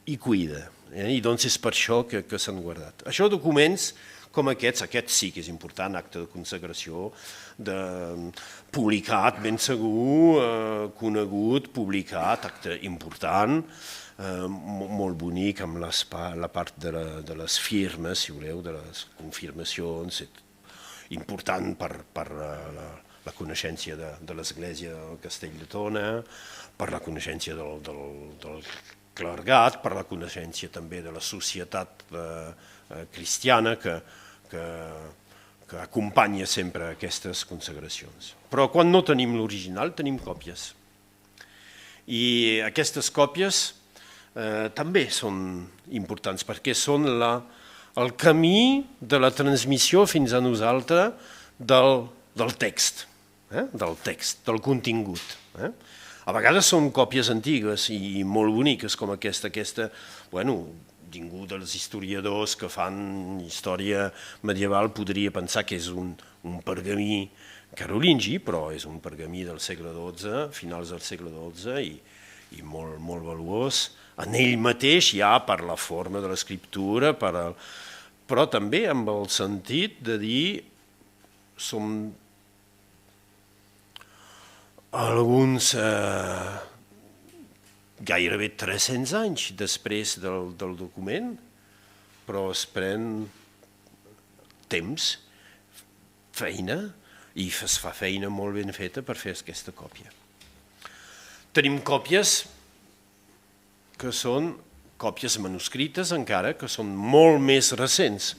hi cuida, i doncs és per això que s'han guardat. Això documents com aquests sí que és important, acte de consagració, publicat, ben segur, conegut, publicat, acte important, molt bonic amb la part de les firmes, si voleu, de les confirmacions, important per la coneixença de l'Església del Castell de Tona, per la coneixença del clergat, per la coneixença també de la societat cristiana que acompanya sempre aquestes consagracions. Però quan no tenim l'original, tenim còpies. I aquestes còpies també són importants perquè són el camí de la transmissió fins a nosaltres del text, del contingut. A vegades són còpies antigues i molt boniques com aquesta, ningú dels historiadors que fan història medieval podria pensar que és un pergamí carolingi, però és un pergamí del segle XII, finals del segle XII, i molt, molt valuós. En ell mateix ja per la forma de l'escriptura, però també amb el sentit de dir som alguns gairebé 300 anys després del document, però es pren temps, feina, i es fa feina molt ben feta per fer aquesta còpia. Tenim còpies que són còpies manuscrites encara, que són molt més recents.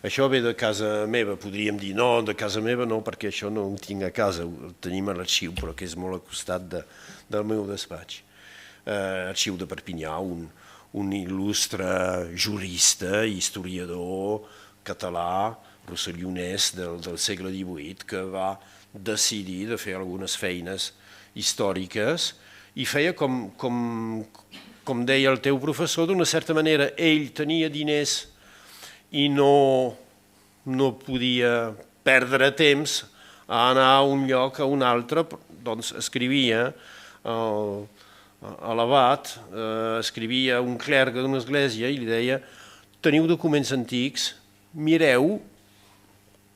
Això ve de casa meva, podríem dir, no, de casa meva no, perquè això no ho tinc a casa, ho tenim a l'arxiu, però que és molt al costat del meu despatx. Arxiu de Perpinyà, un il·lustre jurista, historiador català, rossellonès del segle XVIII, que va decidir de fer algunes feines històriques i feia com deia el teu professor, d'una certa manera, ell tenia diners i no podia perdre temps a anar a un lloc a un altre, doncs escrivia a l'abat, escrivia un clergue d'una església i li deia: teniu documents antics, mireu,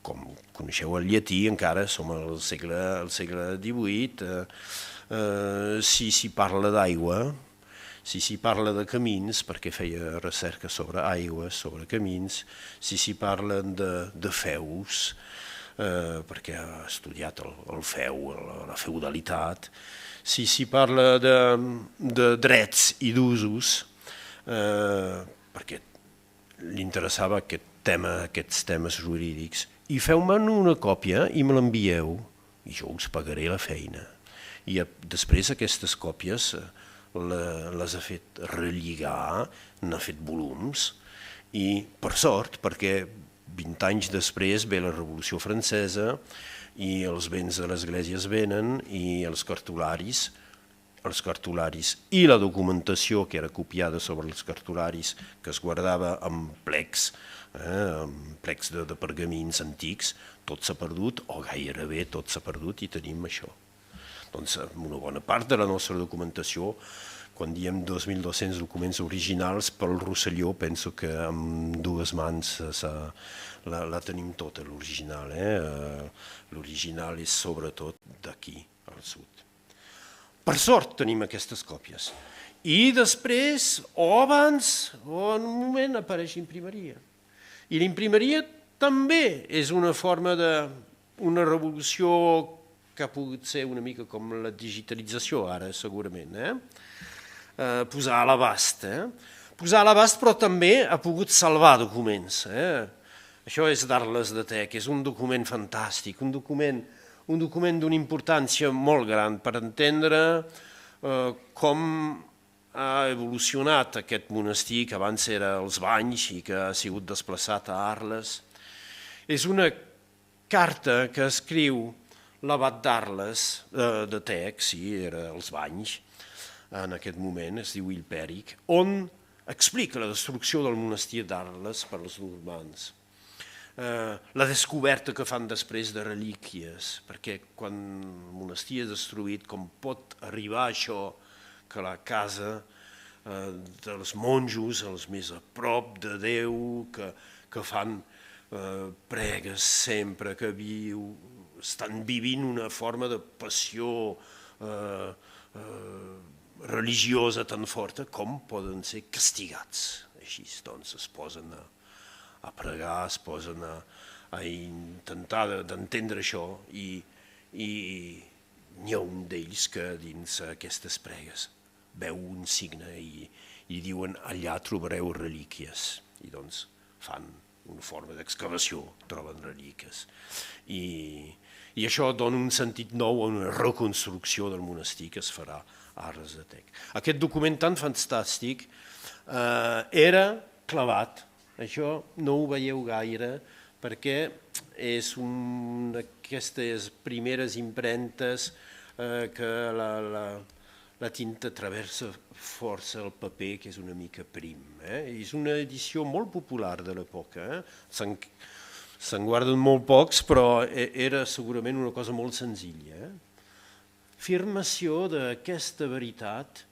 com coneixeu el llatí encara, som al segle XVIII, si s'hi parla d'aigua, si s'hi parla de camins, perquè feia recerca sobre aigües, sobre camins, si s'hi parla de feus, perquè ha estudiat el feu, la feudalitat, si s'hi parla de drets i d'usos, perquè li interessava aquests temes jurídics, i feu-me'n una còpia i me l'envieu, i jo us pagaré la feina. I després aquestes còpies les ha fet relligar, n'ha fet volums, i per sort, perquè 20 anys després ve la Revolució Francesa i els béns de l'església es venen i els cartularis i la documentació que era copiada sobre els cartularis, que es guardava en plecs de pergamins antics, tot s'ha perdut, o gairebé tot s'ha perdut, i tenim això. Doncs una bona part de la nostra documentació, quan diem 2.200 documents originals, pel Rosselló penso que amb dues mans la tenim tota, l'original. L'original és sobretot d'aquí, al sud. Per sort tenim aquestes còpies. I després, o abans, o en un moment, apareix l'imprimeria. I l'imprimeria també és una forma d'una revolució que ha pogut ser una mica com la digitalització ara, segurament. Posar a l'abast. Posar a l'abast, però també ha pogut salvar documents. Això és d'Arles de Tec, és un document fantàstic, un document d'una importància molt gran per entendre com ha evolucionat aquest monestir que abans era els Banys i que ha sigut desplaçat a Arles. És una carta que escriu l'abat d'Arles de Tec, sí, era els Banys, en aquest moment, es diu Hilpèric, on explica la destrucció del monestir d'Arles per als normands. La descoberta que fan després de relíquies, perquè quan el monestir és destruït, com pot arribar això que la casa dels monjos, els més a prop de Déu, que fan pregues sempre, que estan vivint una forma de passió religiosa tan forta, com poden ser castigats. Així, doncs, es posen a pregar, es posen a intentar d'entendre això, i n'hi ha un d'ells que dins aquestes pregues veu un signe i diuen: allà trobareu relíquies. I doncs fan una forma d'excavació, troben relíquies. I això dona un sentit nou a una reconstrucció del monestir que es farà a Arles de Tec. Aquest document tan fantàstic era clavat. Això no ho veieu gaire perquè és una d'aquestes primeres impremtes que la tinta travessa força el paper, que és una mica prim. És una edició molt popular de l'època. Se'n guarden molt pocs, però era segurament una cosa molt senzilla. Afirmació d'aquesta veritat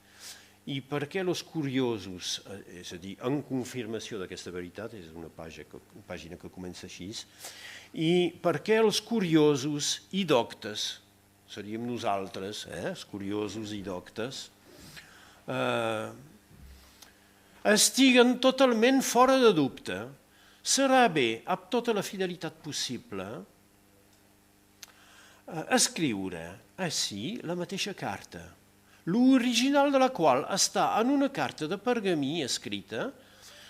i per què els curiosos, és a dir, en confirmació d'aquesta veritat, és una pàgina que comença així, i per què els curiosos i doctes, seríem nosaltres, els curiosos i doctes, estiguen totalment fora de dubte. Serà bé, amb tota la fidelitat possible, escriure així la mateixa carta, l'original de la qual està en una carta de pergamí escrita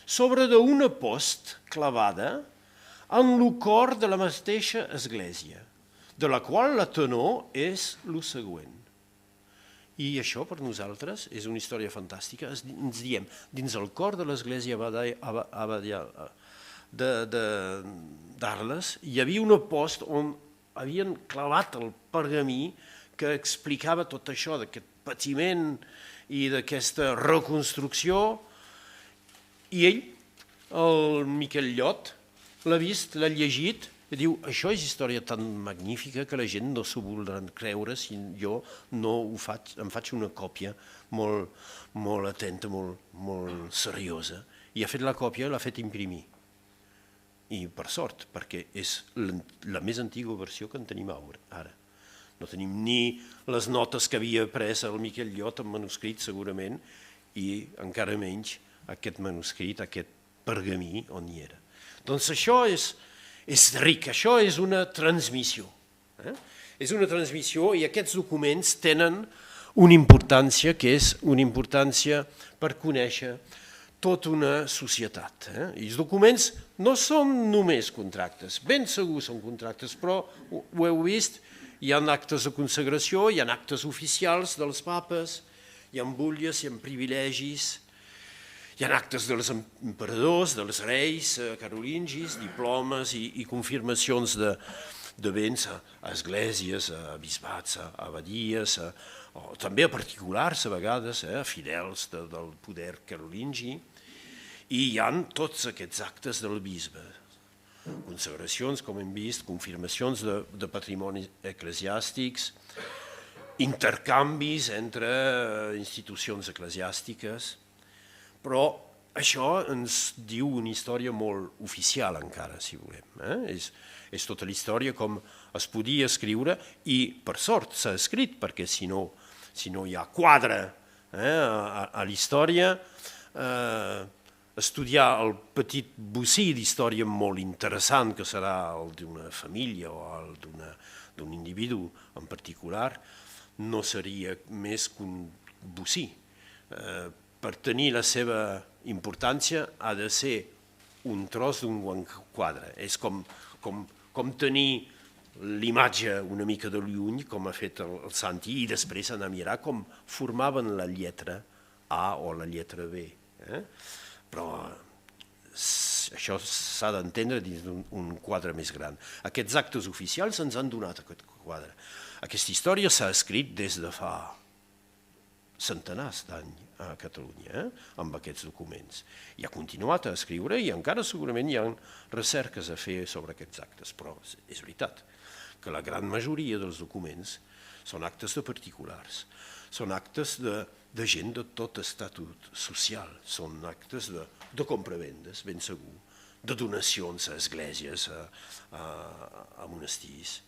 sobre d'una post clavada en el cor de la mateixa església, de la qual la tenor és el següent. I això per nosaltres és una història fantàstica. Ens diem, dins el cor de l'església d'Arles hi havia una post on havien clavat el pergamí que explicava tot això, d'aquest patiment i d'aquesta reconstrucció. I ell, el Miquel Llot, l'ha vist, l'ha llegit, i diu, això és història tan magnífica que la gent no s'ho voldran creure si jo no ho faig, em faig una còpia molt atenta, molt seriosa. I ha fet la còpia i l'ha fet imprimir. I per sort, perquè és la més antiga versió que en tenim ara. No tenim ni les notes que havia pres el Miquel Llot en manuscrit, segurament, i encara menys aquest manuscrit, aquest pergamí on hi era. Doncs això és ric, això és una transmissió. És una transmissió i aquests documents tenen una importància que és una importància per conèixer tota una societat. I els documents no són només contractes, ben segur són contractes, però ho heu vist, hi ha actes de consagració, hi ha actes oficials dels papes, hi ha butlles, hi ha privilegis, hi ha actes dels emperadors, dels reis carolingis, diplomes i confirmacions de béns a esglésies, a bisbats, a abadies, també a particulars a vegades, a fidels del poder carolingi, i hi ha tots aquests actes del bisbe. Consagracions, com hem vist, confirmacions de patrimonis eclesiàstics, intercanvis entre institucions eclesiàstiques. Però això ens diu una història molt oficial encara, si volem. És tota la història com es podia escriure i, per sort, s'ha escrit, perquè si no hi ha quadre a la història, estudiar el petit bocí d'història molt interessant que serà el d'una família o el d'un individu en particular no seria més que un bocí. Per tenir la seva importància ha de ser un tros d'un quadre. És com tenir l'imatge una mica de lluny, com ha fet el Santi, i després anar a mirar com formaven la lletra A o la lletra B. Però això s'ha d'entendre dins d'un quadre més gran. Aquests actes oficials ens han donat aquest quadre. Aquesta història s'ha escrit des de fa centenars d'anys a Catalunya, amb aquests documents. I ha continuat a escriure i encara segurament hi ha recerques a fer sobre aquests actes, però és veritat que la gran majoria dels documents són actes de particulars, són actes de gent de tot estatut social, són actes de compravendes, ben segur, de donacions a esglésies, a monestirs,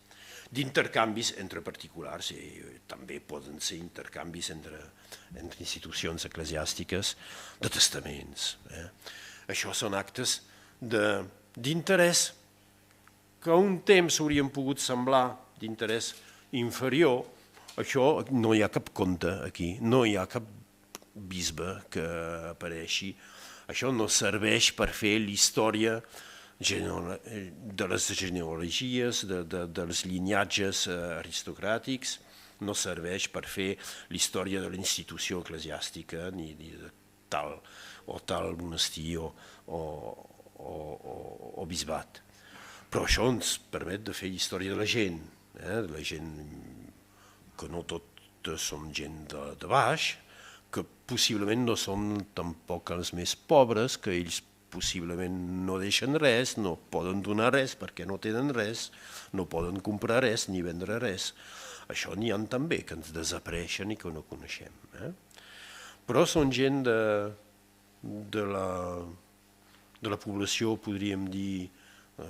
d'intercanvis entre particulars i també poden ser intercanvis entre institucions eclesiàstiques, de testaments. Això són actes d'interès que un temps haurien pogut semblar d'interès inferior. Això no hi ha cap conte aquí, no hi ha cap bisbe que apareixi. Això no serveix per fer l'història de les genealogies, dels llinatges aristocràtics, no serveix per fer l'història de la institució eclesiàstica ni de tal o tal monestir o bisbat. Però això ens permet de fer història de la gent que no tot són gent de baix, que possiblement no són tampoc els més pobres, que ells possiblement no deixen res, no poden donar res perquè no tenen res, no poden comprar res ni vendre res. Això n'hi ha també que ens desapareixen i que no coneixem. Però són gent de la població, podríem dir,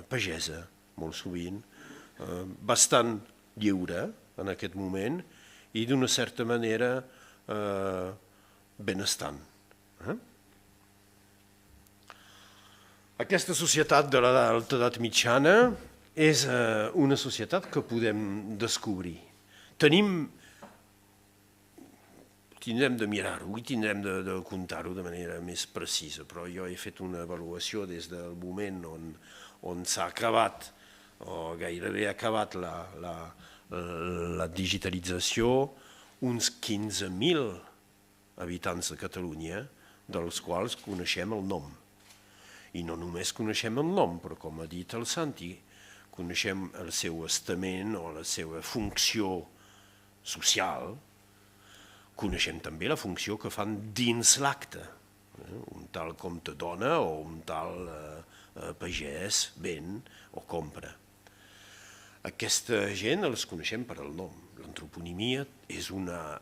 pagesa, molt sovint, bastant lliure en aquest moment i d'una certa manera benestant. Aquesta societat de l'alta edat mitjana és una societat que podem descobrir. Tindrem de mirar-ho i tindrem de comptar-ho de manera més precisa, però jo he fet una avaluació des del moment on s'ha acabat, o gairebé acabat la digitalització, uns 15.000 habitants de Catalunya, dels quals coneixem el nom. I no només coneixem el nom, però com ha dit el Santi, coneixem el seu estament o la seva funció social, coneixem també la funció que fan dins l'acte. Un tal compte dona o un tal pagès ven o compra. Aquesta gent els coneixem per el nom. L'antroponimia és una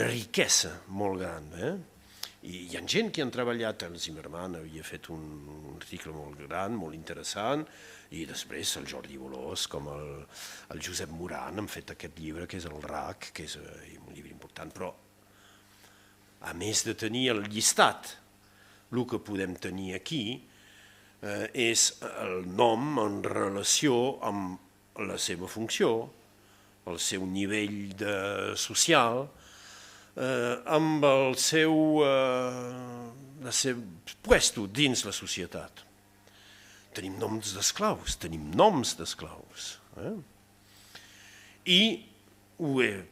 riquesa molt gran. I hi ha gent que han treballat, el Zimmermann havia fet un article molt gran, molt interessant, i després el Jordi Bolòs, com el Josep Moran, han fet aquest llibre que és el RAC, que és un llibre important, però a més de tenir el llistat, el que podem tenir aquí és el nom en relació amb la seva funció, el seu nivell social, amb el seu puesto dins la societat. Tenim noms d'esclaus, I ho he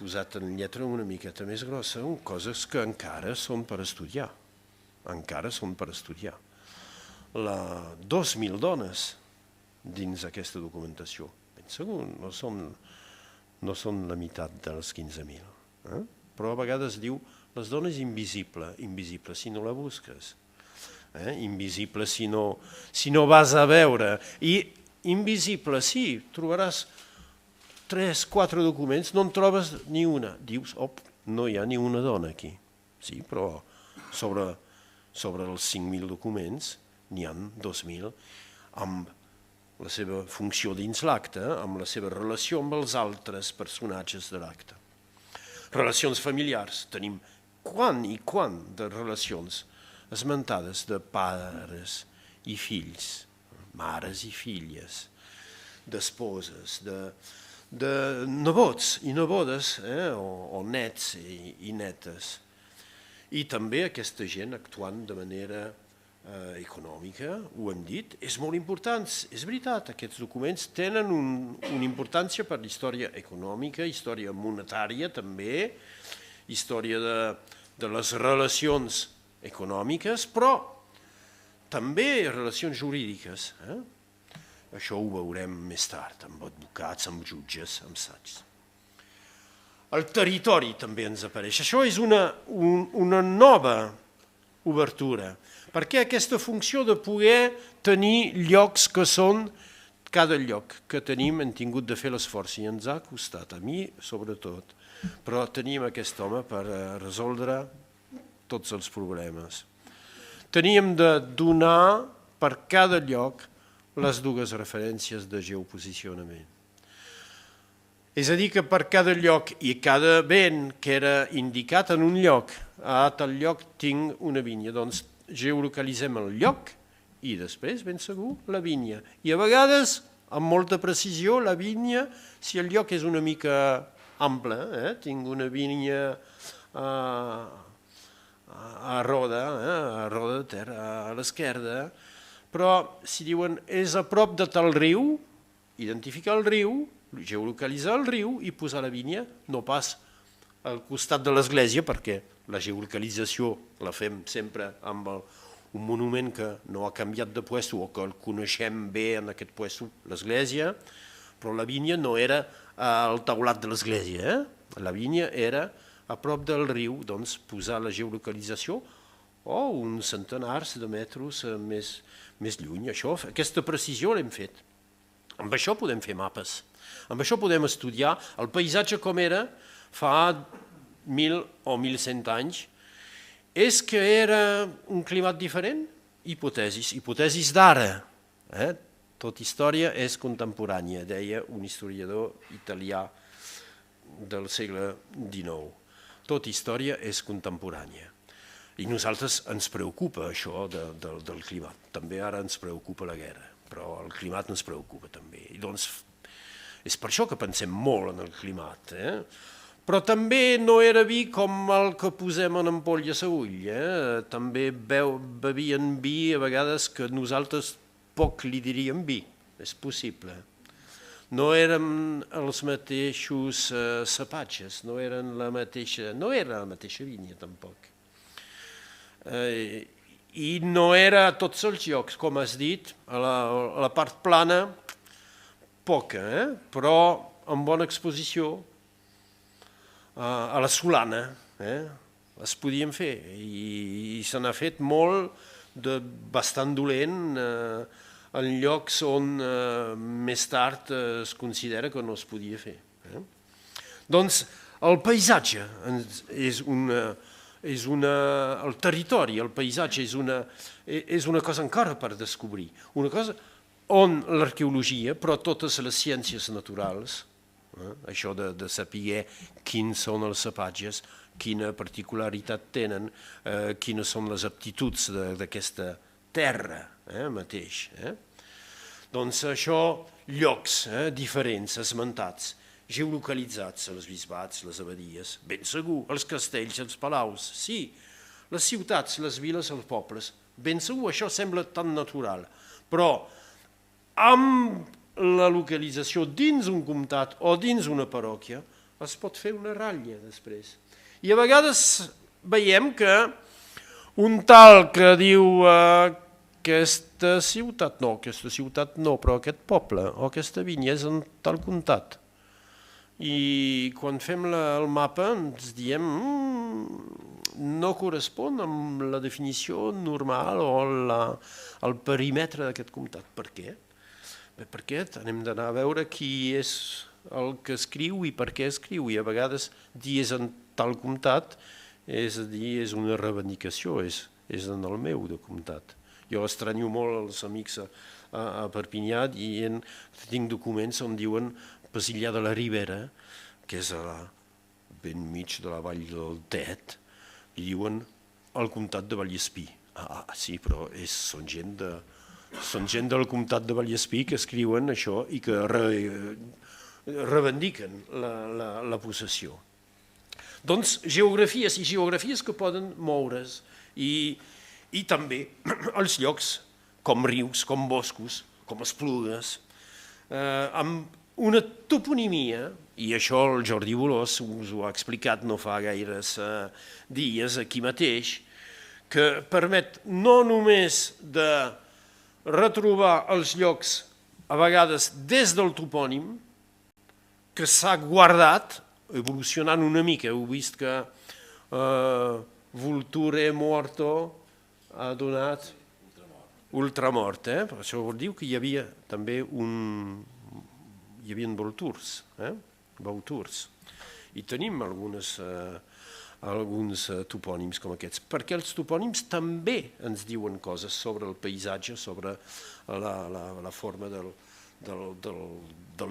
posat en lletra una miqueta més grossa, coses que encara són per estudiar. 2.000 dones dins aquesta documentació. Ben segur, no són la meitat dels 15.000. Però a vegades diu les dones invisible si no la busques, invisible si no vas a veure, i invisible sí, trobaràs 3-4 documents, no en trobes ni una, dius, no hi ha ni una dona aquí, sí, però sobre els 5.000 documents n'hi ha 2.000 amb la seva funció dins l'acte, amb la seva relació amb els altres personatges de l'acte. Relacions familiars, tenim quant de relacions esmentades de pares i fills, mares i filles, d'esposes, de nebots i nebodes, o nets i netes. I també aquesta gent actuant de manera econòmica, ho hem dit, és molt important, és veritat, aquests documents tenen una importància per la història econòmica, història monetària també, història de les relacions econòmiques, però també relacions jurídiques. Això ho veurem més tard, amb advocats, amb jutges, amb sags. El territori també ens apareix. Això és una nova obertura, perquè aquesta funció de poder tenir llocs que són, cada lloc que tenim hem tingut de fer l'esforç i ens ha costat, a mi sobretot, però tenim aquest home per resoldre tots els problemes. Teníem de donar per cada lloc les dues referències de geoposicionament. És a dir, que per cada lloc i cada vent que era indicat en un lloc, a tal lloc tinc una vinya, doncs geolocalitzem el lloc i després, ben segur, la vinya. I a vegades, amb molta precisió, la vinya, si el lloc és una mica ample, tinc una vinya a roda de terra, a l'esquerda, però si diuen és a prop de tal riu, identificar el riu, geolocalitzar el riu i posar la vinya, no pas al costat de l'església, perquè la geolocalització la fem sempre amb un monument que no ha canviat de puesto o que el coneixem bé en aquest puesto, l'església, però la vinya no era al taulat de l'església, la vinya era a prop del riu, doncs posar la geolocalització o uns centenars de metres més lluny. Aquesta precisió l'hem fet. Amb això podem fer mapes, amb això podem estudiar el paisatge com era fa 1.000 o 1.100 anys. És que era un climat diferent? Hipotesis d'ara. Tot història és contemporània, deia un historiador italià del segle XIX. Tot història és contemporània. I a nosaltres ens preocupa això del climat. També ara ens preocupa la guerra, però el climat ens preocupa també. I doncs és per això que pensem molt en el climat. Però també no era vi com el que posem en ampolles a ull. També bevien vi a vegades que nosaltres poc li diríem vi. És possible. No eren els mateixos cepatges, no era la mateixa vinya tampoc. I no era a tots els llocs, com has dit, a la part plana, poca, però amb bona exposició. A la Solana es podien fer i se n'ha fet molt de bastant dolent en llocs on més tard es considera que no es podia fer. Doncs el paisatge el territori, el paisatge és una cosa encara per descobrir, una cosa on l'arqueologia, però totes les ciències naturals, això de saber quins són els cepatges, quina particularitat tenen, quines són les aptituds d'aquesta terra mateix. Doncs això, llocs diferents, esmentats, geolocalitzats, els bisbats, les abadies, ben segur, els castells, els palaus, sí, les ciutats, les viles, els pobles, ben segur, això sembla tan natural, però amb la localització dins un comtat o dins una parròquia es pot fer una ratlla després. I a vegades veiem que un tal que diu aquesta ciutat no, però aquest poble o aquesta vinya és en tal comtat. I quan fem el mapa ens diem no correspon amb la definició normal o el perímetre d'aquest comtat. Per què? Perquè hem d'anar a veure qui és el que escriu i per què escriu, i a vegades dir és en tal comtat, és a dir, és una reivindicació, és en el meu de comtat. Jo estranyo molt els amics a Perpinyà i tinc documents on diuen Pesillà de la Ribera, que és ben mig de la vall del Tet, i diuen el comtat de Vallespí. Sí, però són gent del comtat de Vallespí que escriuen això i que reivindiquen la possessió. Doncs geografies que poden moure's i també els llocs com rius, com boscos, com esplugues, amb una toponimia, i això el Jordi Bolòs us ho ha explicat no fa gaires dies aquí mateix, que permet no només de retrobar els llocs a vegades des del topònim, que s'ha guardat, evolucionant una mica. Heu vist que Vulture Morto ha donat ultramort. Això vol dir que hi havia també hi havia Vauturs. I tenim alguns topònims com aquests, perquè els topònims també ens diuen coses sobre el paisatge, sobre la forma del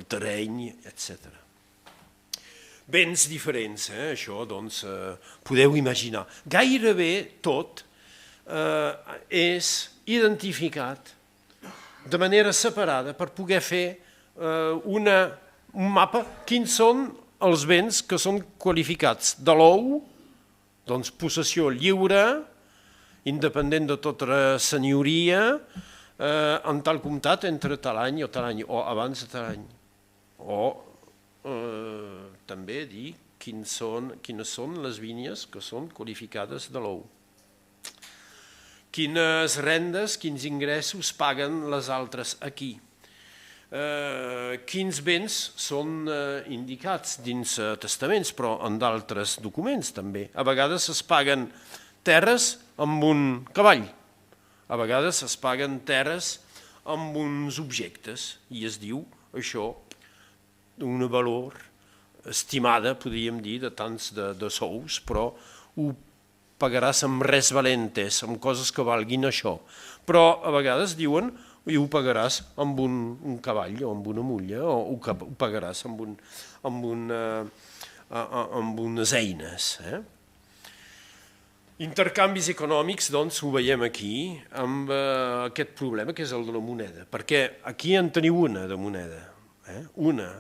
terreny, etc. Béns diferents, això, doncs, podeu imaginar. Gairebé tot és identificat de manera separada per poder fer un mapa. Quins són els béns que són qualificats de l'ou, doncs possessió lliure, independent de tota la senyoria, en tal comtat entre tal any o abans de tal any. O també dir quines són les vinyes que són qualificades de l'ou. Quines rendes, quins ingressos paguen les altres aquí. quins béns són indicats dins testaments, però en d'altres documents també. A vegades es paguen terres amb un cavall, a vegades es paguen terres amb uns objectes i es diu això d'una valor estimada, podríem dir, de tants de sous, però ho pagaràs amb res valentes, amb coses que valguin això. Però a vegades diuen i ho pagaràs amb un cavall o amb una mulla, o ho pagaràs amb unes eines. Intercanvis econòmics, doncs, ho veiem aquí, amb aquest problema que és el de la moneda, perquè aquí en teniu una de moneda, una,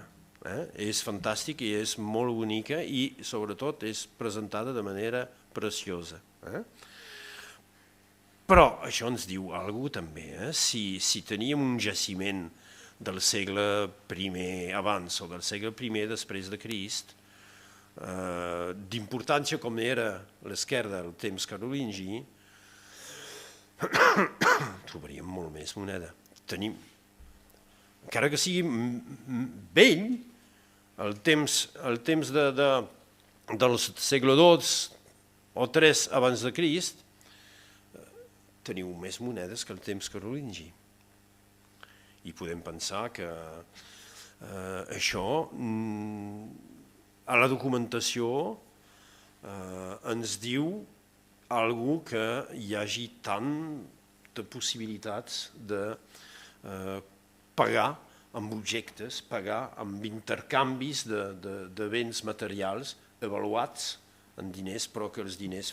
és fantàstic i és molt bonica i sobretot és presentada de manera preciosa. Però això ens diu alguna cosa també, si teníem un jaciment del segle I abans o del segle I després de Crist, d'importància com era l'esquerda al temps carolingi, trobaríem molt més moneda. Tenim, encara que sigui vell, el temps del segle II o III abans de Crist, teniu més monedes que el temps carolingi. I podem pensar que això, a la documentació, ens diu alguna que hi hagi tant de possibilitats de pagar amb objectes, pagar amb intercanvis de béns materials avaluats en diners, però que els diners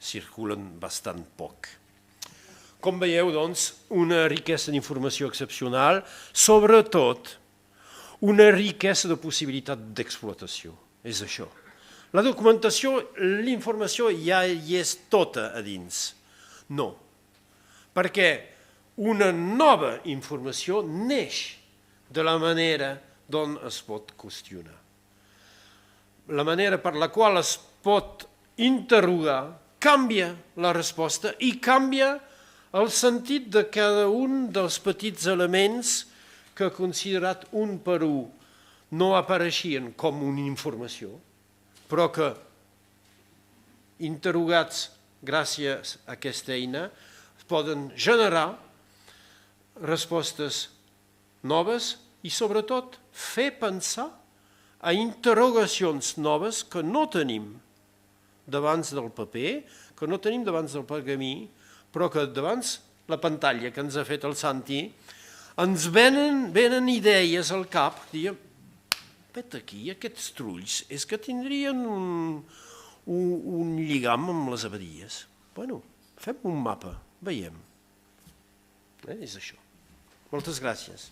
circulen bastant poc. Com veieu, doncs, una riquesa d'informació excepcional, sobretot una riquesa de possibilitat d'explotació. És això. La documentació, l'informació ja hi és tota a dins. No, perquè una nova informació neix de la manera d'on es pot qüestionar. La manera per la qual es pot interrogar canvia la resposta i canvia el sentit de cada un dels petits elements que, considerat un per un, no apareixien com una informació, però que, interrogats gràcies a aquesta eina, poden generar respostes noves i, sobretot, fer pensar a interrogacions noves que no tenim davant del paper, que no tenim davant del pergamí, però que davant la pantalla que ens ha fet el Santi, ens venen idees al cap, diem, vet aquí, aquests trulls, és que tindrien un lligam amb les abadies. Bueno, fem un mapa, veiem. És això. Moltes gràcies.